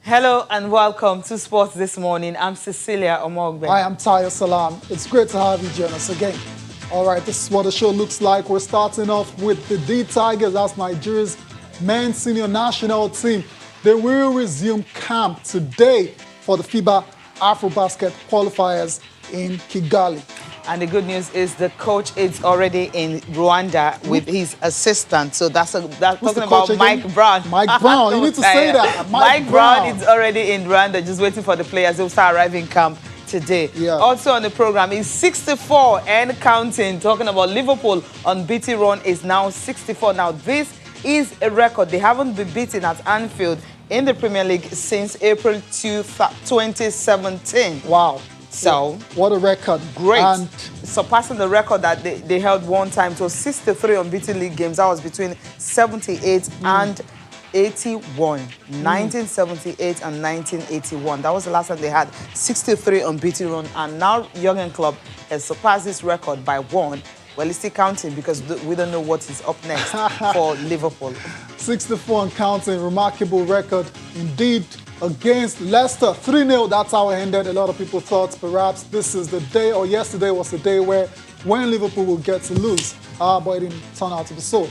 Hello and welcome to Sports This Morning. I'm Cecilia Omogbe. I am Tayo Salam. It's great to have you join us again. All right, this is what the show looks like. We're starting off with the D Tigers. That's Nigeria's men's senior national team. They will resume camp today for the FIBA AfroBasket qualifiers in Kigali. And the good news is the coach is already in Rwanda with his assistant. So that's talking about Mike Brown. Mike Brown, you need to say that. Mike Brown is already in Rwanda, just waiting for the players. They'll start arriving in camp today. Yeah. Also on the program is 64 and counting. Talking about Liverpool, unbeaten run is now 64. Now this is a record. They haven't been beaten at Anfield in the Premier League since April 2017. Wow. So, what a record. Great. And surpassing the record that they held one time. It was 63 unbeaten league games. That was between 78 and 81. 1978 and 1981. That was the last time they had 63 unbeaten run. And now Jurgen Klopp has surpassed this record by one. Well, it's still counting because we don't know what is up next for Liverpool. 64 and counting. Remarkable record indeed. Against Leicester, 3-0, that's how it ended. A lot of people thought perhaps this is the day, or yesterday was the day when Liverpool will get to lose. But it didn't turn out to be so.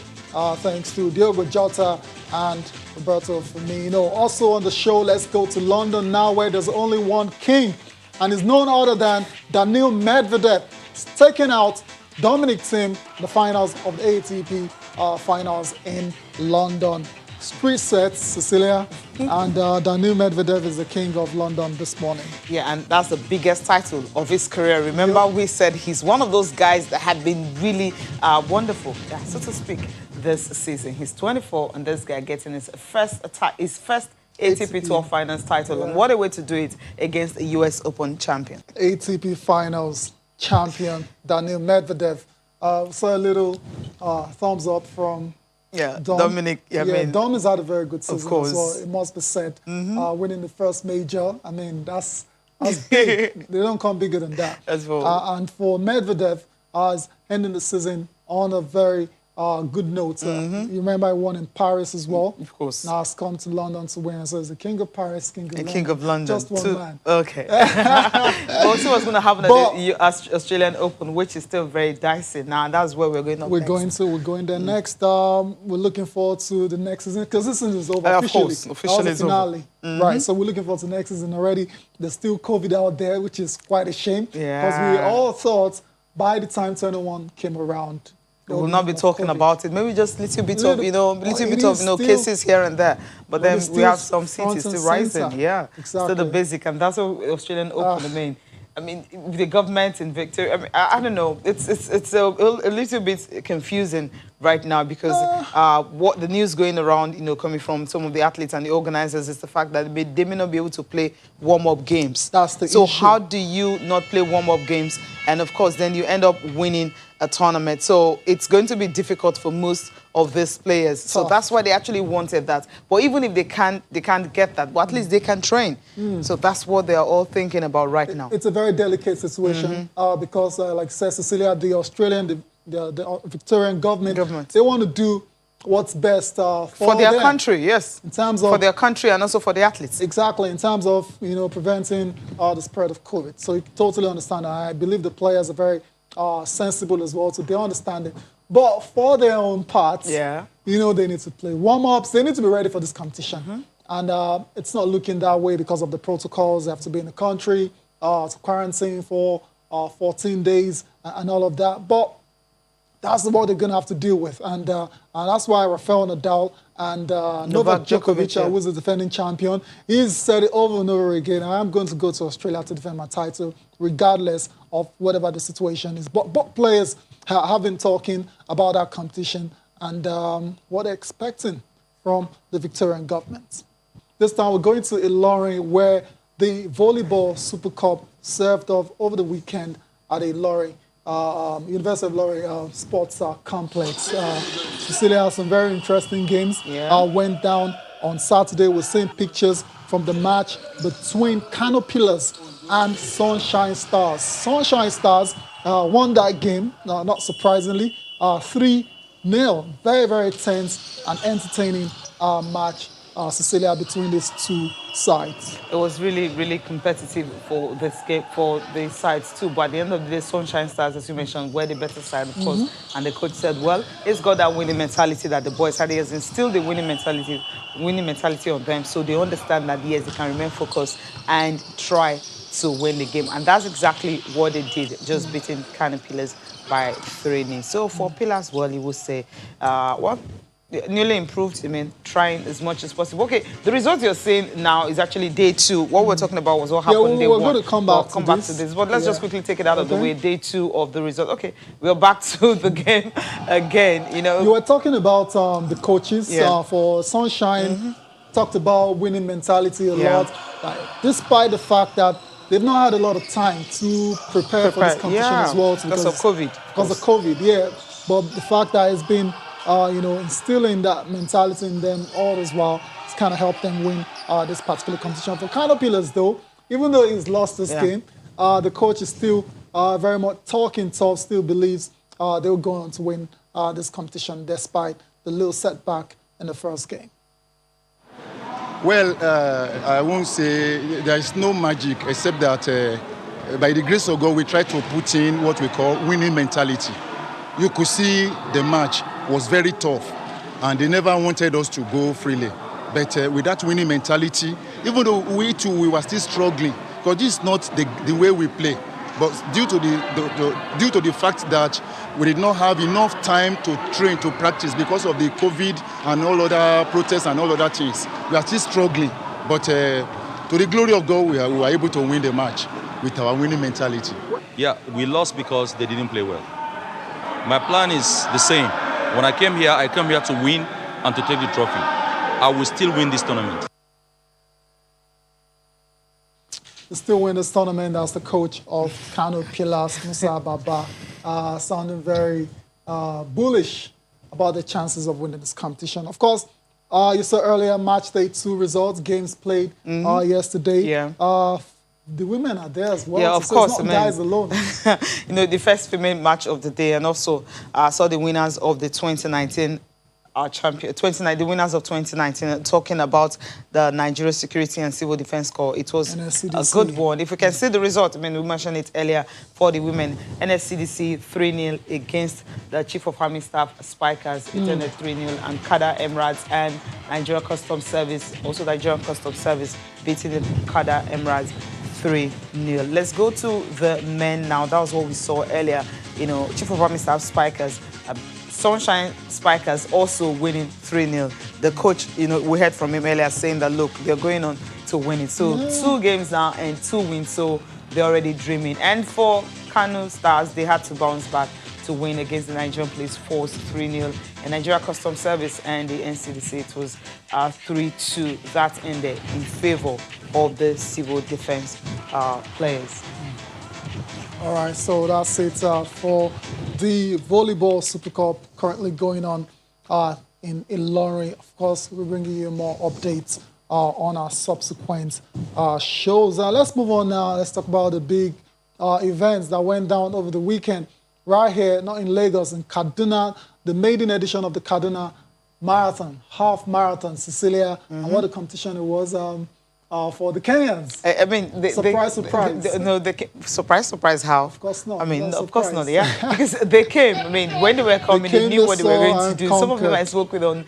Thanks to Diogo Jota and Roberto Firmino. Also on the show, let's go to London now, where there's only one king, and is none other than Daniil Medvedev. He's taken out Dominic Thiem in the finals of the ATP finals in London. Street sets, Cecilia, and Daniil Medvedev is the king of London this morning. Yeah, and that's the biggest title of his career. Remember, we said he's one of those guys that had been really wonderful, so to speak, this season. He's 24, and this guy getting his first ATP Tour Finals title. Yeah. And what a way to do it against a US Open champion. ATP Finals champion, Daniil Medvedev. Saw a little thumbs up from Dominic. Dom has had a very good season. Of course. As well, it must be said. Winning the first major, I mean, that's big. They don't come bigger than that. And for Medvedev, is ending the season on a very good note. You remember I won in Paris as well. Of course. Now it's come to London to win. So it's the king of Paris, king of London. King of London. Just one man. Okay. We'll see what's going to happen at the Australian Open, which is still very dicey now. And that's where we're going up next. We're going there next. We're looking forward to the next season, because this season is over officially. Of course, officially it's over. Right, so we're looking forward to the next season already. There's still COVID out there, which is quite a shame. Because we all thought by the time 21 came around, we will not be talking about it. Maybe just a little bit of cases here and there. But then we have some cities still rising. Yeah, exactly. Still the basic, and that's what Australian Open mean. I mean, the government in Victoria. I mean, I don't know. It's a little bit confusing right now, because what the news going around, coming from some of the athletes and the organizers, is the fact that they may not be able to play warm-up games. That's the issue. So how do you not play warm-up games? And of course, then you end up winning a tournament. So it's going to be difficult for most of these players. So that's why they actually wanted that. But even if they can't get that, but at least they can train. So that's what they are all thinking about right now. It's a very delicate situation because, like says Cecilia, the Australian, the Victorian government, they want to do what's best for their them. Country, yes. In terms of for their country and also for the athletes. Exactly, in terms of preventing the spread of COVID. So you totally understand. I believe the players are very sensible as well, so they understand it. But for their own parts, they need to play warm-ups. They need to be ready for this competition. And it's not looking that way because of the protocols. They have to be in the country, to quarantine for 14 days and all of that. But that's what they're going to have to deal with. And that's why Rafael Nadal and Novak Djokovic, who is the defending champion, he's said it over and over again: I'm going to go to Australia to defend my title, regardless of whatever the situation is. But both players have been talking about that competition and what they're expecting from the Victorian government. This time we're going to Ilorin, where the Volleyball Super Cup served off over the weekend at Ilorin. University of Ilorin Sports Complex. Cecilia has some very interesting games. Went down on Saturday. We're seeing pictures from the match between Kano Pillars and Sunshine Stars. Sunshine Stars won that game, not surprisingly, 3-0. Very, very tense and entertaining match Cecilia, between these two sides? It was really, really competitive for this game, for the sides too. But at the end of the day, Sunshine Stars, as you mentioned, were the better side, of course. And the coach said, well, it's got that winning mentality that the boys had. He has instilled the winning mentality on them, so they understand that, yes, they can remain focused and try to win the game. And that's exactly what they did, just beating Kano Pillars by 3-0. So for Pillars, well, you would say, well, newly improved, I mean, trying as much as possible. Okay, the result you're saying now is actually day 2. What we're talking about was what happened day 1. We're going to come back to this. But let's just quickly take it out of the way. Day 2 of the result. Okay, we're back to the game again, you know. You were talking about the coaches for Sunshine, talked about winning mentality a lot. Despite the fact that they've not had a lot of time to prepare for this competition as well. Because of COVID. Because of COVID, yeah. But the fact that it's been you know, instilling that mentality in them all as well. It's kind of helped them win this particular competition. For Kano Pillars, though, even though he's lost this game, the coach is still very much talking tough, still believes they'll go on to win this competition despite the little setback in the first game. Well, I won't say there is no magic except that by the grace of God, we try to put in what we call winning mentality. You could see the match was very tough, and they never wanted us to go freely. But with that winning mentality, even though we were still struggling, because this is not the way we play. But due to the fact that we did not have enough time to train, to practice because of the COVID and all other protests and all other things, we are still struggling. But to the glory of God, we were able to win the match with our winning mentality. Yeah, we lost because they didn't play well. My plan is the same. When I came here to win and to take the trophy. I will still win this tournament. You still win this tournament. That's the coach of Kano Pillars, Musa Baba, sounding very bullish about the chances of winning this competition. Of course, you saw earlier match day 2 results, games played yesterday. Yeah. The women are there as well. Yeah, of course. It's not guys alone. You know, the first female match of the day, and also saw the winners of the 2019 the winners of 2019, talking about the Nigeria Security and Civil Defense Corps. It was a good one. If you can see the result, I mean, we mentioned it earlier for the women. NSCDC 3-0 against the Chief of Army Staff Spikers. It ended 3-0, and Kada Emirates and Nigeria Customs Service, also Nigerian Customs Service, beating the Kada Emirates 3-0. Let's go to the men now. That was what we saw earlier. You know, Chief of Army Staff Spikers, Sunshine Spikers also winning 3-0. The coach, you know, we heard from him earlier saying that, look, they're going on to win it. So 2 games now and 2 wins, so they're already dreaming. And for Kano Stars, they had to bounce back to win against the Nigerian Police Force 3-0. And Nigeria Customs Service and the NCDC, it was 3-2. That ended in favor of the civil defense players. All right, so that's it for the Volleyball Super Cup currently going on in Ilorin. Of course, we're bringing you more updates on our subsequent shows. Let's move on now. Let's talk about the big events that went down over the weekend right here, not in Lagos, in Kaduna, the maiden edition of the Kaduna Marathon, half marathon, Cecilia, and what a competition it was. For the Kenyans. I mean, surprise. Surprise, how? Of course not. I mean, of course not, yeah. Because they came, I mean, when they were coming, they knew what they were going to do. Some of them I spoke with on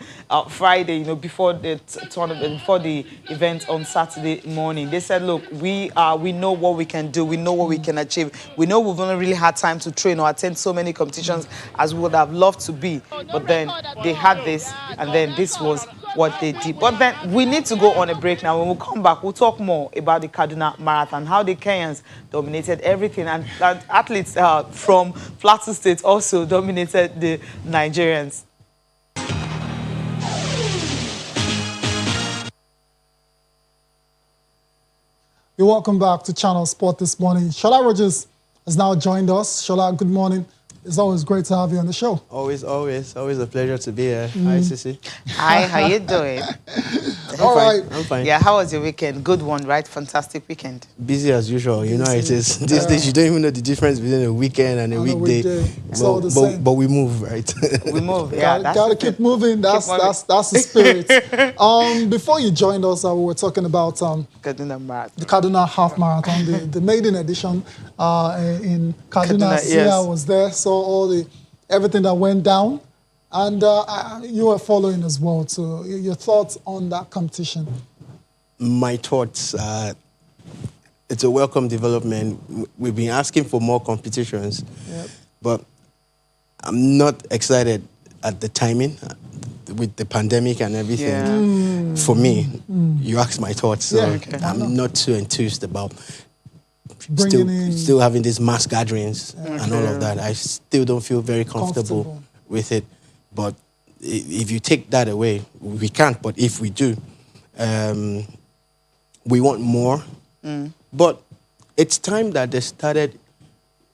Friday, you know, before the tournament, before the event on Saturday morning. They said, look, we know what we can do. We know what we can achieve. We know we've only really had time to train or attend so many competitions as we would have loved to be. But then they had this, and then this was what they did. But then we need to go on a break now. When we come back, we'll talk more about the Kaduna Marathon, how the Kenyans dominated everything, and athletes from Plateau State also dominated the Nigerians. You're welcome back to Channel Sport this morning. Shola Rogers has now joined us. Shola, good morning. It's always great to have you on the show. Always a pleasure to be here. Hi, Sissy. Hi, how you doing? All right. I'm fine. Yeah, how was your weekend? Good one, right? Fantastic weekend. Busy as usual. You know how it is. These days, you don't even know the difference between a weekend and a weekday. It's all the same. But we move, right? We move. Yeah, gotta keep moving. That's the spirit. Before you joined us, we were talking about Kaduna Marathon. the Kaduna Half Marathon, the maiden edition in Kaduna. Yes. I was there, saw everything that went down, and you were following as well. So your thoughts on that competition? My thoughts. It's a welcome development. We've been asking for more competitions, but I'm not excited at the timing with the pandemic and everything. For me, you asked my thoughts, so I'm not too enthused about still having these mass gatherings and all of that. I still don't feel very comfortable with it. But if you take that away, we can't. But if we do, we want more. But it's time that they started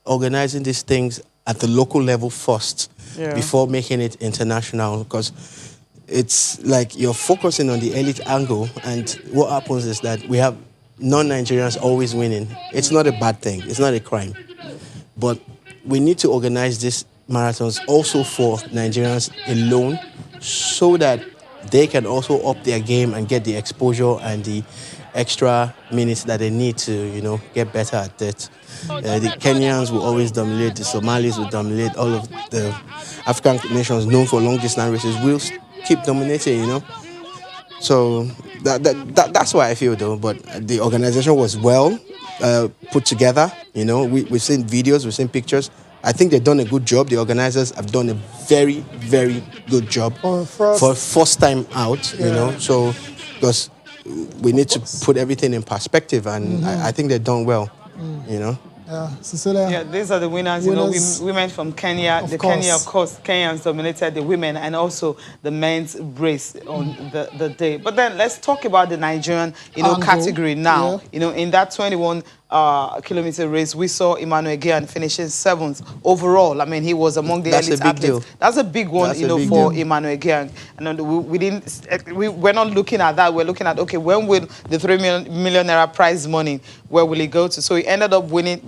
organizing these things at the local level first before making it international, because it's like you're focusing on the elite angle, and what happens is that we have non-Nigerians always winning. It's not a bad thing. It's not a crime. But we need to organize these marathons also for Nigerians alone, so that they can also up their game and get the exposure and the extra minutes that they need to, get better at it. The Kenyans will always dominate, the Somalis will dominate, all of the African nations known for long distance races will keep dominating, So that's why I feel, though. But the organization was well put together. We've seen videos, we've seen pictures. I think they've done a good job. The organizers have done a very, very good job for first time out, So, because we need to put everything in perspective, and I think they've done well, Yeah, Cecilia. Yeah, these are the winners. Women from Kenya. Kenya, of course, Kenyans dominated the women and also the men's race on the day. But then let's talk about the Nigerian, category now. In that 21-kilometer race, we saw Emmanuel Gyan finishing 7th overall. I mean, he was among the elite athletes. Deal. That's a big one, for Emmanuel Gyan. And we're not looking at that. We're looking at, okay, when will the 3 million naira prize money, where will it go to? So he ended up winning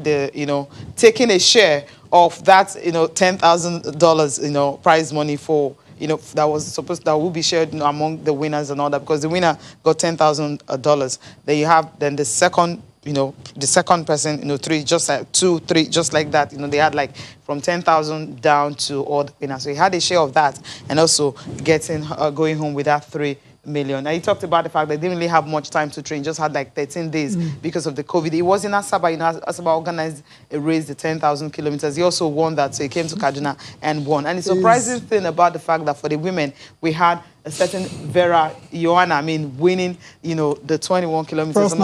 taking a share of that, $10,000, prize money for, that will be shared among the winners and all that, because the winner got $10,000. Then you have the second, the second person, 3, just like 2, 3, just like that. They had like from 10,000 down to all the winners. So he had a share of that, and also going home with that 3 million. Now, he talked about the fact that they didn't really have much time to train, just had like 13 days because of the COVID. He was in Asaba, Asaba organized a race, the 10,000 kilometers. He also won that, so he came to Kaduna and won. And the surprising thing about the fact that for the women, we had a certain Vera Joanna, winning, the 21 kilometers. First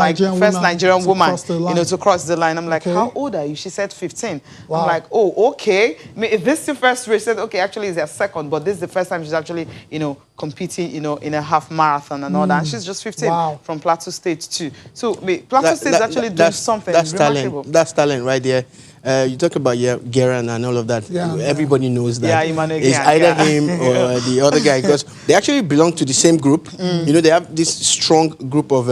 Nigerian woman, to cross the line. I'm like, how old are you? She said 15. Wow. I'm like, oh, okay. If this is the first race, said, okay, actually it's her second, but this is the first time she's actually, competing, in a half marathon and all that. And she's just 15 from Plateau State too. So Plateau State is actually doing something remarkable. That's talent right there. You talk about Geran and all of that. Everybody knows that. It's either him or the other guy, because they actually belong to the same group. They have this strong group of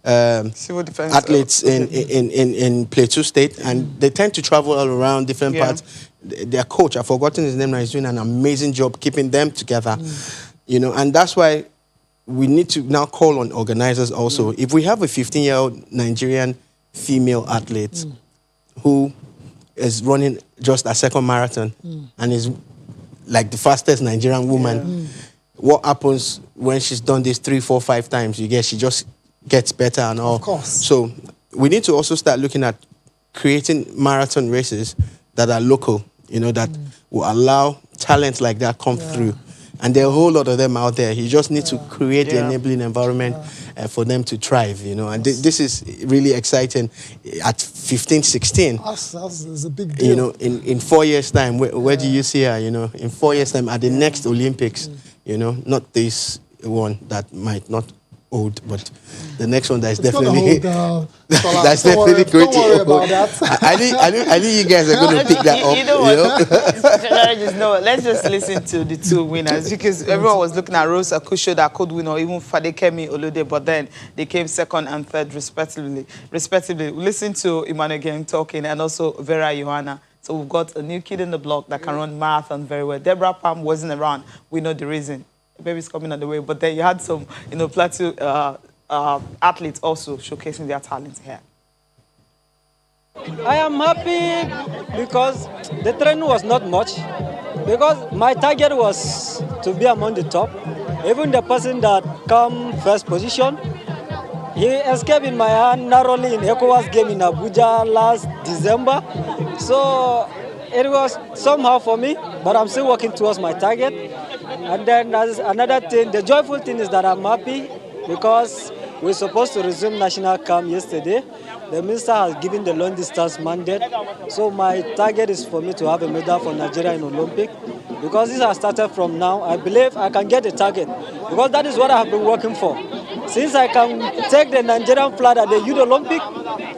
athletes in Plateau State, and they tend to travel all around different parts. Their coach, I've forgotten his name now, is doing an amazing job keeping them together. And that's why we need to now call on organizers also. If we have a 15-year-old Nigerian female athlete who is running just a second marathon and is like the fastest Nigerian woman, what happens when she's done this 3, 4, 5 times? She just gets better and all. Of course. So we need to also start looking at creating marathon races that are local, that will allow talent like that come through. And there are a whole lot of them out there. You just need to create the enabling environment for them to thrive, And this is really exciting. At 15, 16. That's a big deal. In 4 years' time, where do you see her, In 4 years' time at the next Olympics, not this one that might not old, but the next one It's definitely that's don't definitely going to worry about hold. that. I knew you guys are going to pick that up. You know what? No, let's just listen to the two winners because everyone was looking at Rose Akusho that could win, or even Fadekemi Olude, but then they came second and third respectively. Listen to Emmanuel Geng talking and also Vera Johanna. So we've got a new kid in the block that can run marathon very well. Deborah Palm wasn't around. We know the reason. The baby's coming on the way. But then you had some, Plateau athletes also showcasing their talents here. I am happy because the training was not much. Because my target was to be among the top. Even the person that come first position, he escaped in my hand narrowly in ECOWAS game in Abuja last December. So it was somehow for me, but I'm still working towards my target. And then there's another thing, the joyful thing is that I'm happy because we're supposed to resume national camp yesterday. The minister has given the long distance mandate. So my target is for me to have a medal for Nigeria in Olympic. Because this has started from now, I believe I can get the target. Because that is what I have been working for. Since I can take the Nigerian flag at the Youth Olympic,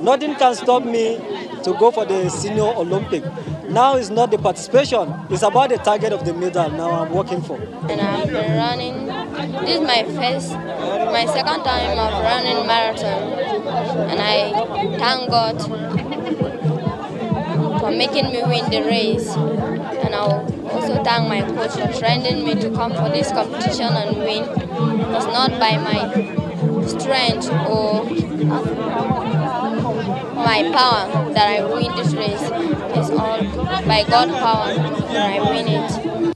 nothing can stop me to go for the Senior Olympic. Now it's not the participation, it's about the target of the medal now I'm working for. And I've been running, this is my second time of running marathon. And I thank God for making me win the race. And I'll also thank my coach for training me to come for this competition and win. It's not by my strength or my power that I win this race. It's all by God's power that I win it.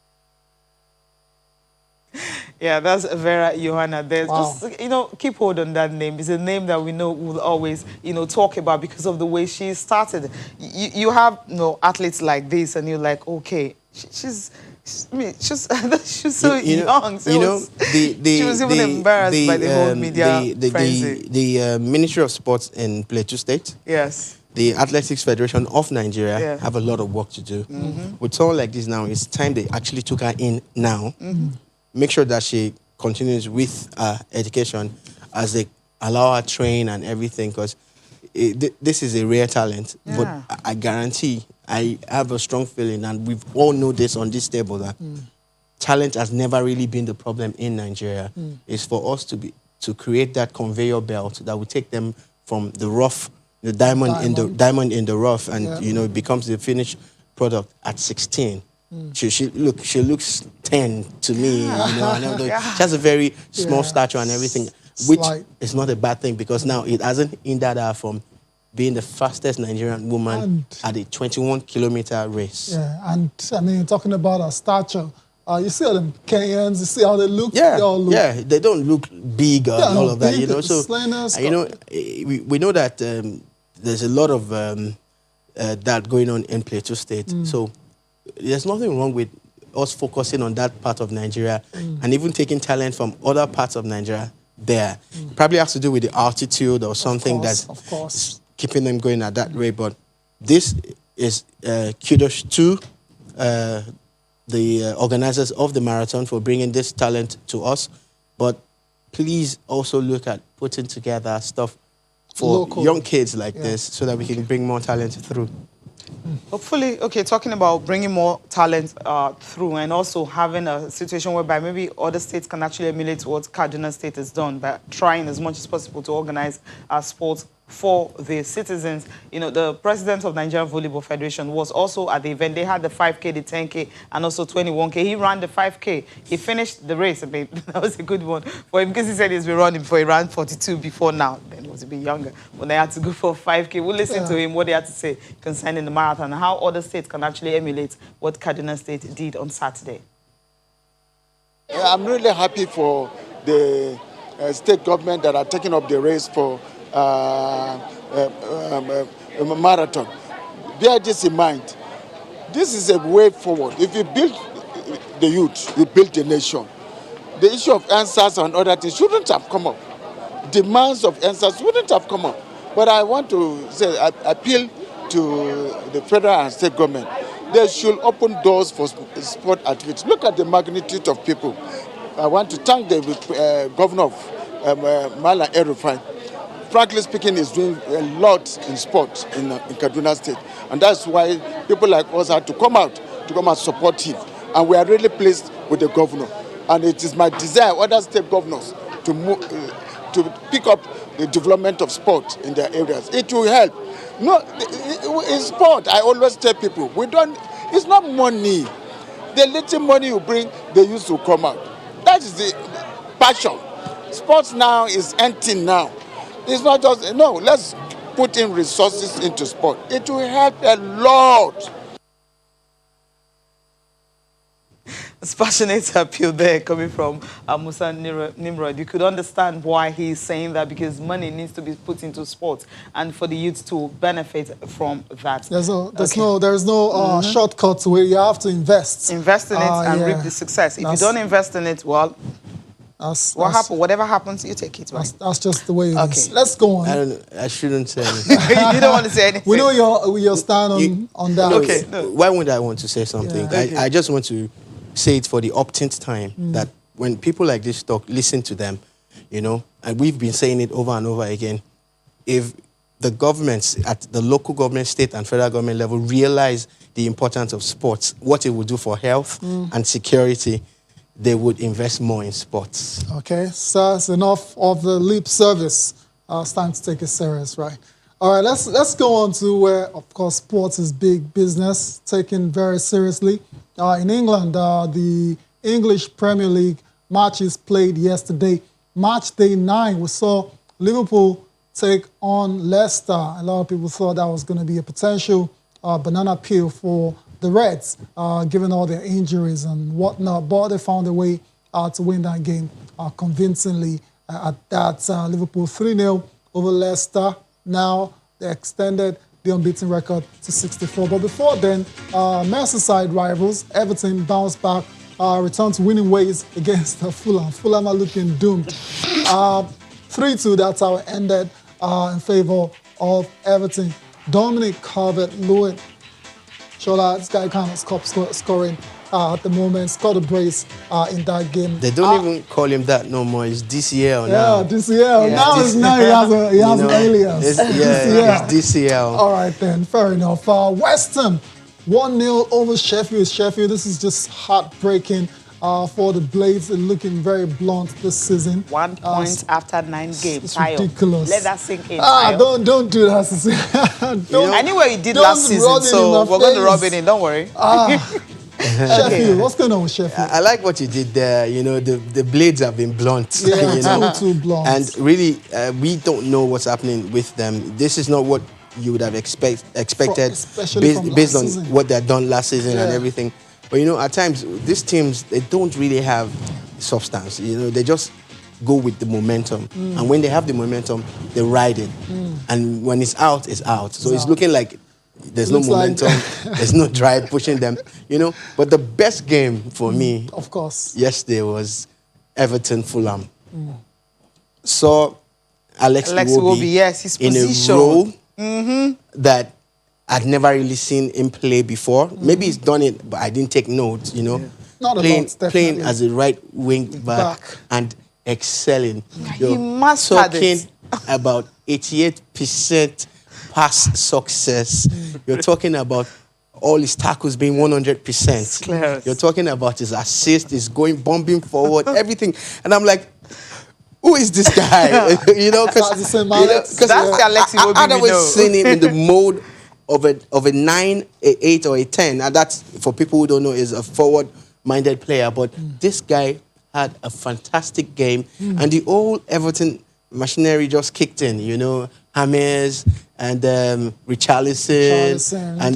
Yeah, that's Vera Johanna there. Wow. Just, keep hold on that name. It's a name that we know we'll always, talk about because of the way she started. You have, athletes like this and you're like, okay, she's so young. So she was even embarrassed by the whole media frenzy. The Ministry of Sports in Plateau State. Yes. The Athletics Federation of Nigeria have a lot of work to do. With someone like this now, it's time they actually took her in now. Make sure that she continues with education as they allow her train and everything, because this is a rare talent. Yeah. But I guarantee, I have a strong feeling, and we've all know this on this table, that talent has never really been the problem in Nigeria. It's for us to create that conveyor belt that will take them from the rough, the diamond in the rough, and it becomes the finished product at 16. She looks 10 to me. She has a very small stature and everything, which is not a bad thing because now it hasn't hindered her from being the fastest Nigerian woman at a 21-kilometer race. Yeah, and I mean, talking about her stature, you see how the Kenyans, you see how they look? Yeah, they all look, they don't look big and all of that, we know that there's a lot of that going on in Plateau State. So there's nothing wrong with us focusing on that part of Nigeria and even taking talent from other parts of Nigeria there. Probably has to do with the altitude or something that's keeping them going at that rate. But this is kudos to the organizers of the marathon for bringing this talent to us. But please also look at putting together stuff for young kids like this so that we can bring more talent through. Hopefully, talking about bringing more talent through and also having a situation whereby maybe other states can actually emulate what Kaduna State has done by trying as much as possible to organize sports for the citizens. The president of Nigerian Volleyball Federation was also at the event. They had the 5K, the 10K, and also 21K. He ran the 5K. He finished the race. That was a good one for him because he said he's been running for around 42 before now. Then he was a bit younger when they had to go for 5K. We'll listen to him, what they had to say concerning the marathon and how other states can actually emulate what Kaduna State did on Saturday. I'm really happy for the state government that are taking up the race for a marathon. Bear this in mind. This is a way forward. If you build the youth, you build the nation. The issue of answers and other things shouldn't have come up. Demands of answers wouldn't have come up. But I want to say, appeal to the federal and state government. They should open doors for sport activities. Look at the magnitude of people. I want to thank the governor of Malam El-Rufai, frankly speaking, is doing a lot in sport in Kaduna State. And that's why people like us had to come out and support him. And we are really pleased with the governor. And it is my desire, other state governors, to move, to pick up the development of sport in their areas. It will help. No, in sport, I always tell people, it's not money. The little money you bring, they used to come out. That is the passion. Sports now is empty now. It's not just, no, let's put in resources into sport. It will help a lot. It's passionate appeal there coming from Musa Nimrod. You could understand why he's saying that, because money needs to be put into sports and for the youth to benefit from that. There's no shortcut to where you have to invest. Invest in it and reap the success. If you don't invest in it, well, whatever happens, you take it, right? That's just the way it is. Let's go on. I shouldn't say anything. You don't want to say anything. We know your stand on that. Okay. No. Why would I want to say something? I just want to say it for the optimist time, that when people like this talk, listen to them, you know, and we've been saying it over and over again. If the governments at the local government, state and federal government level realize the importance of sports, what it will do for health and security, they would invest more in sports. Okay, so that's enough of the lip service. It's time to take it serious, right? All right, let's go on to where, of course, sports is big business, taken very seriously. In England, the English Premier League matches played yesterday. Match day 9, we saw Liverpool take on Leicester. A lot of people thought that was going to be a potential banana peel for the Reds, given all their injuries and whatnot. But they found a way to win that game convincingly at that. Liverpool 3-0 over Leicester. Now they extended the unbeaten record to 64. But before then, Merseyside rivals, Everton bounced back, returned to winning ways against Fulham. Fulham are looking doomed. 3-2, that's how it ended in favor of Everton. Dominic Calvert-Lewin. Shola, this guy kind of stopped scoring at the moment. Scored a brace in that game. They don't even call him that no more. It's DCL now. Yeah, DCL. Yeah. Now he has an alias. It's DCL. All right then, fair enough. West Ham 1-0 over Sheffield. This is just heartbreaking for the Blades. They're looking very blunt this season. 1 point after 9 games. It's ridiculous. Let that sink in. Don't do that. Anyway, you did last season, so we're going to rub it in. Don't worry. Sheffield, what's going on with Sheffield? I like what you did there. You know, the Blades have been blunt. Yeah, you know? too blunt. And really, we don't know what's happening with them. This is not what you would have expected based on what they had done last season and everything. But, you know, at times, these teams, they don't really have substance. You know, they just go with the momentum. And when they have the momentum, they ride it. And when it's out, it's out. So it's looking like there's no momentum, there's no drive pushing them, you know. But the best game for me, of course, yesterday was Everton-Fulham. So Alex Iwobi, yes, in a role that I'd never really seen him play before. Maybe he's done it, but I didn't take note, you know. Not playing as a right wing back and excelling. He mastered it. About 88% pass success. You're talking about all his tackles being 100%. You're talking about his assist, his bombing forward, everything. And I'm like, who is this guy? You know, because that's Alex Iwobi. I'd always seen him in the mode of a 9, a 8, or a 10. And that's, for people who don't know, is a forward-minded player. But this guy had a fantastic game. And the old Everton machinery just kicked in, you know. James and Richarlison and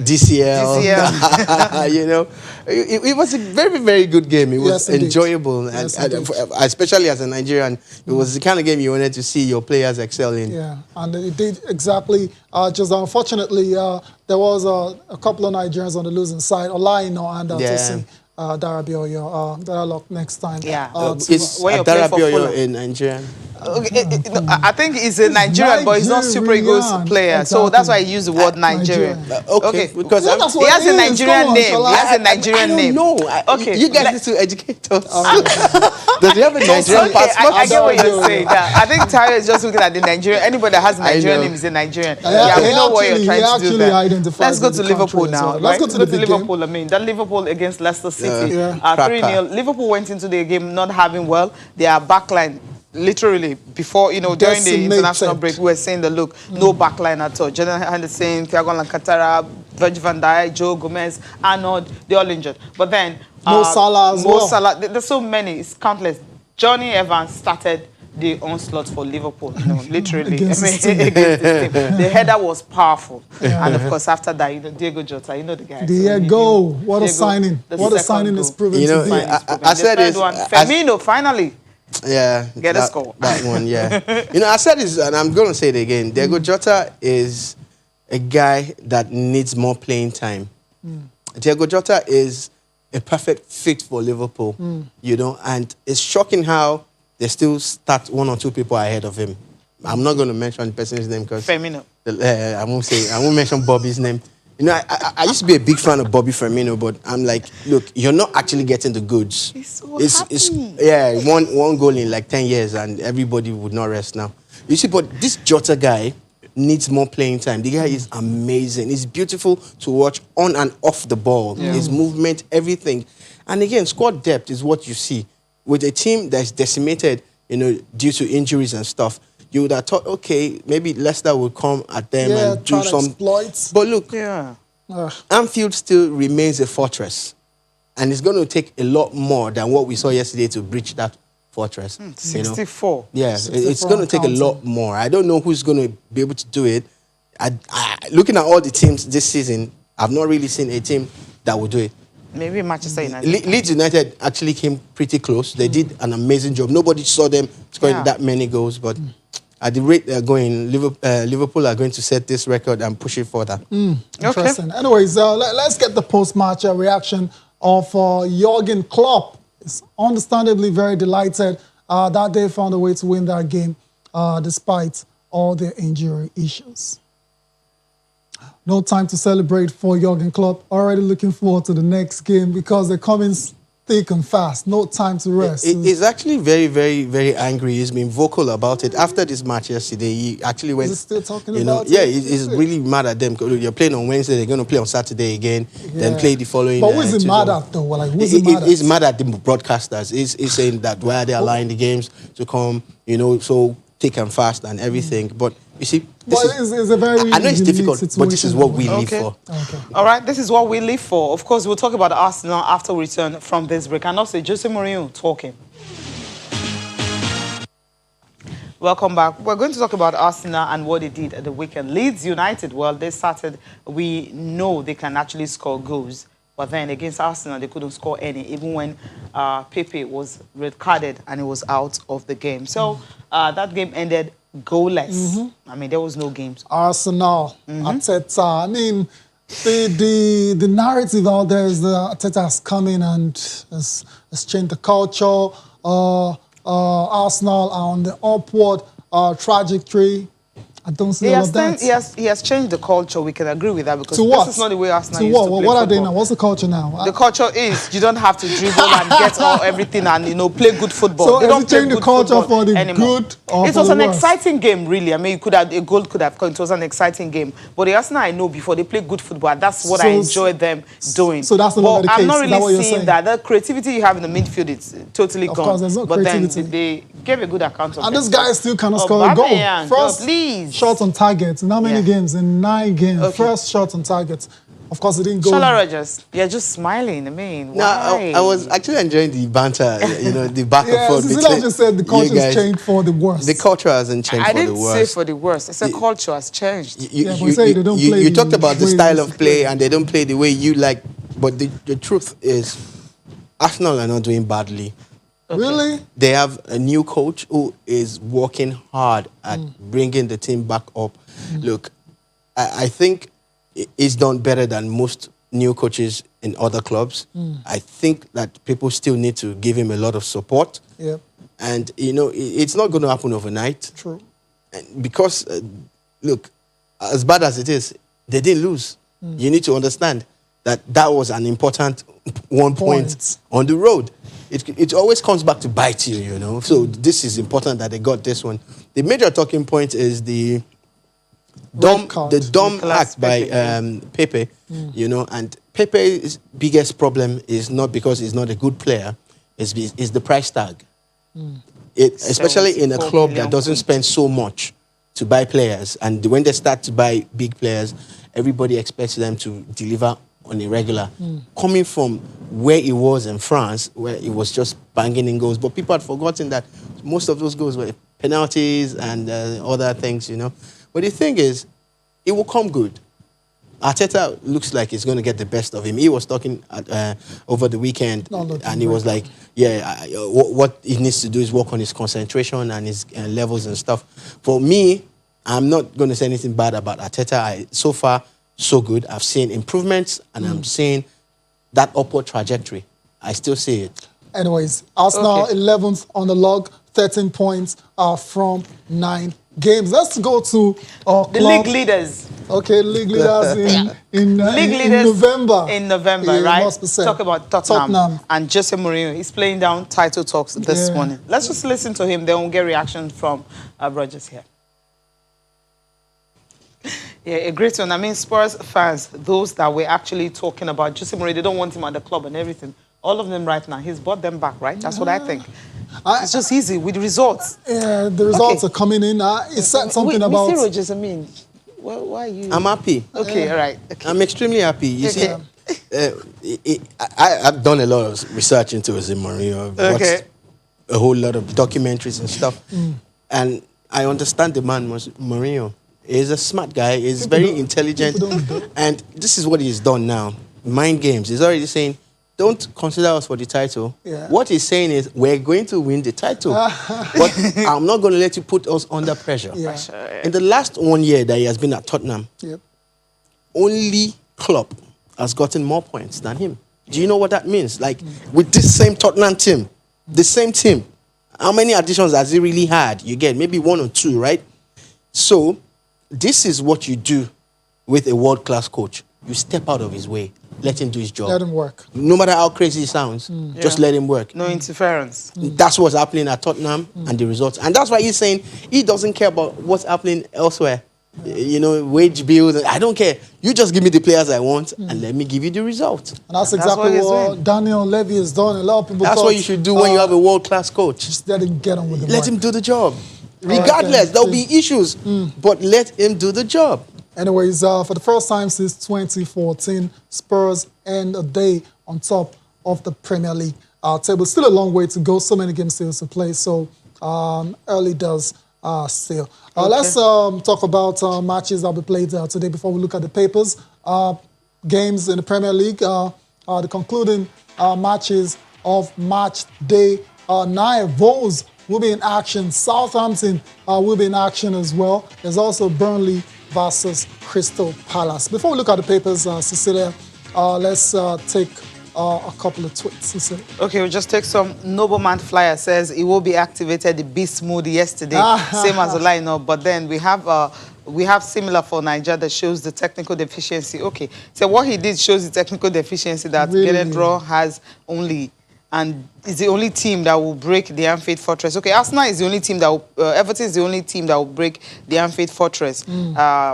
DCL. You know, it was a very, very good game. It was enjoyable, and especially as a Nigerian, it was the kind of game you wanted to see your players excel in. Yeah, and it did exactly. Just unfortunately, there was a couple of Nigerians on the losing side, Olaino and Tosin Darabioyo. That I look next time. Yeah, is Darabioyo in Nigerian? I think he's a Nigerian, but he's not super good player. So that's why I use the word Nigerian. Okay, because he has a Nigerian name. He has a Nigerian name. No, okay, you guys need to educate us. Does he have a Nigerian passport? I get what you're saying. Yeah. I think Tayo is just looking at the Nigerian. Anybody that has a Nigerian name is a Nigerian. Yeah, we know what you're trying to do there. Let's go to Liverpool now. Let's go to the Liverpool. game. I mean, that Liverpool against Leicester City, 3-0. Liverpool went into the game not having their backline. Literally, before, during the international break, we were saying no backline at all. Jordan Henderson, Thiago Alcantara, Virgil van Dijk, Joe Gomez, Arnold, they're all injured. But then... Mo Salah as well. Salah, there's so many, it's countless. Johnny Evans started the onslaught for Liverpool, literally. Against this team. The header was powerful. Yeah. And of course, after that, Diego Jota, the guy. Diego, what a signing. What a signing is proven to be. I said this. Firmino, finally. Yeah. Get a score. That one, yeah. I said this, and I'm going to say it again. Diego Jota is a guy that needs more playing time. Diego Jota is a perfect fit for Liverpool, and it's shocking how they still start one or two people ahead of him. I'm not going to mention the person's name because Firmino. I won't mention Bobby's name. I used to be a big fan of Bobby Firmino, but I'm like, look, you're not actually getting the goods. He's so happy. Yeah, one goal in like 10 years and everybody would not rest now. You see, but this Jota guy needs more playing time. The guy is amazing. He's beautiful to watch on and off the ball. Yeah. His movement, everything. And again, squad depth is what you see. With a team that's decimated, due to injuries and stuff, you would have thought, okay, maybe Leicester would come at them and do some exploits. But look, Anfield still remains a fortress. And it's going to take a lot more than what we saw yesterday to breach that fortress. 64. Yeah, 64 it's going to take a lot more. I don't know who's going to be able to do it. Looking at all the teams this season, I've not really seen a team that will do it. Maybe Manchester United. Leeds United actually came pretty close. They did an amazing job. Nobody saw them scoring that many goals, but at the rate they're going, Liverpool are going to set this record and push it further. Interesting. Anyways, let's get the post-match reaction of Jurgen Klopp. He's understandably very delighted that they found a way to win that game despite all their injury issues. No time to celebrate for Jurgen Klopp. Already looking forward to the next game because they're coming thick and fast. No time to rest. He's actually very, very, very angry. He's been vocal about it. After this match yesterday, he actually went... Is he still talking about it? Yeah, he's really mad at them. You're playing on Wednesday, they're going to play on Saturday again, then play the following... But who is he mad at, though? Like, who's he mad at? He's mad at the broadcasters. He's saying that why are they allowing the games to come, so thick and fast and everything. But you see... it's a very I know it's difficult, but this is what we live for. Okay. All right, this is what we live for. Of course, we'll talk about Arsenal after we return from this break. And also, Jose Mourinho talking. Welcome back. We're going to talk about Arsenal and what they did at the weekend. Leeds United, well, they started, we know they can actually score goals. But then against Arsenal, they couldn't score any, even when Pepe was red-carded and he was out of the game. So that game ended goalless. I mean, there was no games. Arsenal, Arteta. I mean, the narrative out there is that Arteta has come in and has changed the culture. Arsenal are on the upward trajectory. I don't see all of that. He has changed the culture. We can agree with that because this is not the way Arsenal used to play what are football. they now? What's the culture now? The culture is you don't have to dribble and get everything and play good football. So they don't play change the culture for the anymore. good or it for was the an worse? exciting game, really. I mean, a goal could have come. It was an exciting game. But the Arsenal I know before they play good football. That's what I enjoy them doing. So that's not the case. I'm not really seeing that. The creativity you have in the midfield is totally gone. Of course, there's no creativity. Then they gave a good account of it. And this guy still cannot score a goal. First shot on target. In how many games? In 9 games. Okay. First shot on target. Of course, it didn't go. Shola Rogers, you're just smiling. I mean, why? I was actually enjoying the banter, the back and forth. I just said the culture has changed for the worst. The culture hasn't changed for the worst. I didn't say for the worst. I said culture has changed. You talked about the style of play and they don't play the way you like. But the truth is, Arsenal are not doing badly. Okay. Really? They have a new coach who is working hard at bringing the team back up. Look, I think he's done better than most new coaches in other clubs. I think that people still need to give him a lot of support. Yep. And, it's not going to happen overnight. True. Because, look, as bad as it is, they didn't lose. You need to understand. that was an important 1 point on the road. It always comes back to bite you, you know. So this is important that they got this one. The major talking point is the dumb act by Pepe, you know. And Pepe's biggest problem is not because he's not a good player, is the price tag. Especially in a club that doesn't spend so much to buy players. And when they start to buy big players, everybody expects them to deliver on a regular. Coming from where he was in France, where he was just banging in goals. But people had forgotten that most of those goals were penalties and other things, you know. But the thing is, it will come good. Arteta looks like he's going to get the best of him. He was talking over the weekend, and he was like, yeah, what he needs to do is work on his concentration and his levels and stuff. For me, I'm not going to say anything bad about Arteta. So far, so good. I've seen improvements, and I'm seeing that upward trajectory. I still see it. Anyways, Arsenal 11th on the log, 13 points from 9 games. Let's go to the league leaders. Okay, league leaders in November. In November, right? Talk about Tottenham and Jose Mourinho. He's playing down title talks this morning. Let's just listen to him. Then we'll get reaction from Rogers here. Yeah, a great one. I mean, Spurs fans, those that were actually talking about Jose Mourinho, they don't want him at the club and everything. All of them right now, he's brought them back, right? That's what I think. It's just easy with results. Yeah, the results are coming in. He said something about... We see Rogers, I mean, why are you... I'm happy. Okay, all right. Okay. I'm extremely happy. You see, I've done a lot of research into Jose Mourinho. I've watched a whole lot of documentaries and stuff. And I understand the man, Mourinho. He's a smart guy. He's very intelligent. And this is what he's done now. Mind games. He's already saying, don't consider us for the title. What he's saying is, we're going to win the title. But I'm not going to let you put us under pressure. In the last 1 year that he has been at Tottenham, only Klopp has gotten more points than him. Do you know what that means? Like, with this same Tottenham team, the same team, how many additions has he really had? You get maybe 1 or 2, right? So, this is what you do with a world-class coach. You step out of his way. Let him do his job. Let him work. No matter how crazy it sounds, just let him work. No interference. That's what's happening at Tottenham and the results. And that's why he's saying he doesn't care about what's happening elsewhere. You know, wage bills. I don't care. You just give me the players I want and let me give you the result. And that's exactly what Daniel Levy has done. A lot of people That's what you should do when you have a world-class coach. Just let him get on with the work. Let him do the job. Regardless, there'll be issues, but let him do the job. Anyways, for the first time since 2014, Spurs end a day on top of the Premier League table. Still a long way to go. So many games still to play. So early does still. Let's talk about matches that will be played today before we look at the papers. Games in the Premier League. The concluding matches of match day 9. Wolves will be in action. Southampton will be in action as well. There's also Burnley versus Crystal Palace. Before we look at the papers, Cecilia, let's take a couple of tweets. Cecilia. Okay, we'll just take some. Nobleman Flyer says it will be activated the beast mode yesterday, same as the lineup. But then we have similar for Nigeria that shows the technical deficiency. Okay, so what he did shows the technical deficiency that Genedro has only. And it's the only team that will break the Anfield Fortress. Okay, Arsenal is the only team that will, Everton is the only team that will break the Anfield Fortress.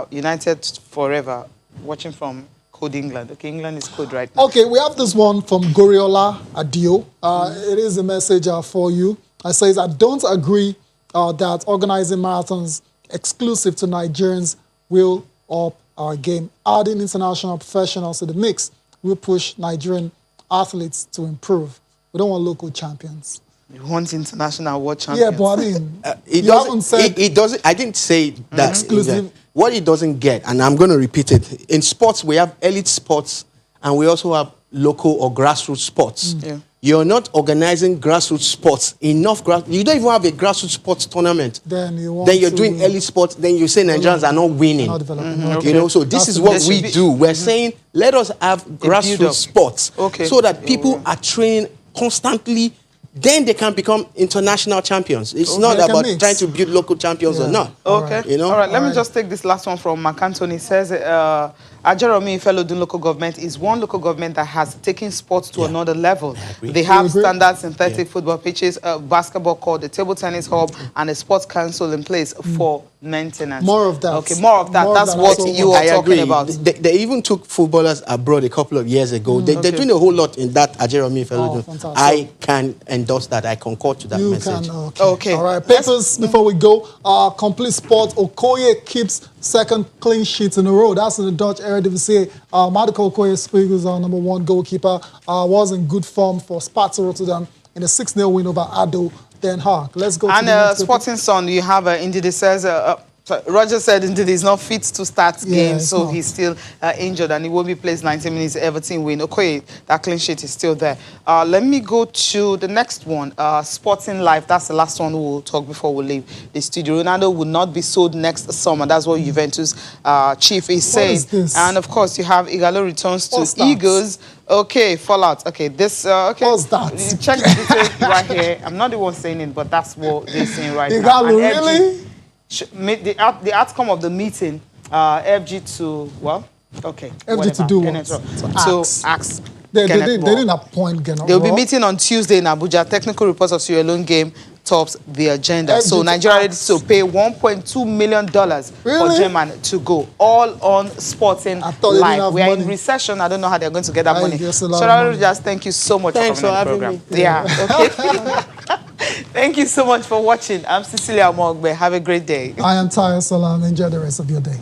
United forever. Watching from Code England. Okay, England is code right now. Okay, we have this one from Goriola Adio. It is a message for you. It says, I don't agree that organizing marathons exclusive to Nigerians will up our game. Adding international professionals to the mix will push Nigerian athletes to improve. We don't want local champions. You want international world champions. Yeah, but I mean, he doesn't. I didn't say that. Exclusive. What he doesn't get, and I'm going to repeat it. In sports, we have elite sports, and we also have local or grassroots sports. You're not organizing grassroots sports enough. You don't even have a grassroots sports tournament. Then you're doing elite sports. Then you say Nigerians are not winning. You know, so this is what we do. We're saying let us have grassroots sports, so that people are training constantly. Then they can become international champions. It's not about trying to build local champions or not. Okay. You know? All right, let me just take this last one from Mark Anthony. He says, I Ajeromi Ifelodun local government is one local government that has taken sports to another level. They have standard synthetic football pitches, a basketball court, a table tennis hub, and a sports council in place for maintenance. More of that. Okay, more of that. That's what you are talking about. They even took footballers abroad a couple of years ago. They're doing a whole lot in that Ajeromi Ifelodun. I can endorse that. I concur to that message. Okay. All right. Papers, before we go, Complete Sport, Okoye keeps second clean sheet in a row. That's in the Dutch Eredivisie. Marco Okoye Spiegels, our #1 goalkeeper, was in good form for Sparta Rotterdam in a 6-0 win over ADO Den Haag. Let's go to the next Sporting Sun, you have Ndidi says, Roger said Ndidi is not fit to start games, so he's still injured and he will be placed 90 minutes. Everton win. Okay, that clean sheet is still there. Let me go to the next one. Sporting Life, that's the last one we'll talk before we leave the studio. Ronaldo will not be sold next summer. That's what Juventus chief is saying. And of course, you have Igalo returns to Eagles. Okay, Fallout. Okay, this. Okay, what's that? Check the details right here. I'm not the one saying it, but that's what they're saying right now. Igalo, really? The outcome of the meeting, FG to, well, okay. FG whatever. to do what? To ask. They didn't appoint Gennaro. They'll be meeting on Tuesday in Abuja. Technical reports of Sierra Leone game tops the agenda. FG so Nigeria ready to pay $1.2 million for German to go. All on Sporting Live. We are in recession. I don't know how they're going to get that money. So just thank you so much for coming on the program. Yeah. Okay. Thank you so much for watching. I'm Cecilia Mogbe. Have a great day. I am Tayo Salam. Enjoy the rest of your day.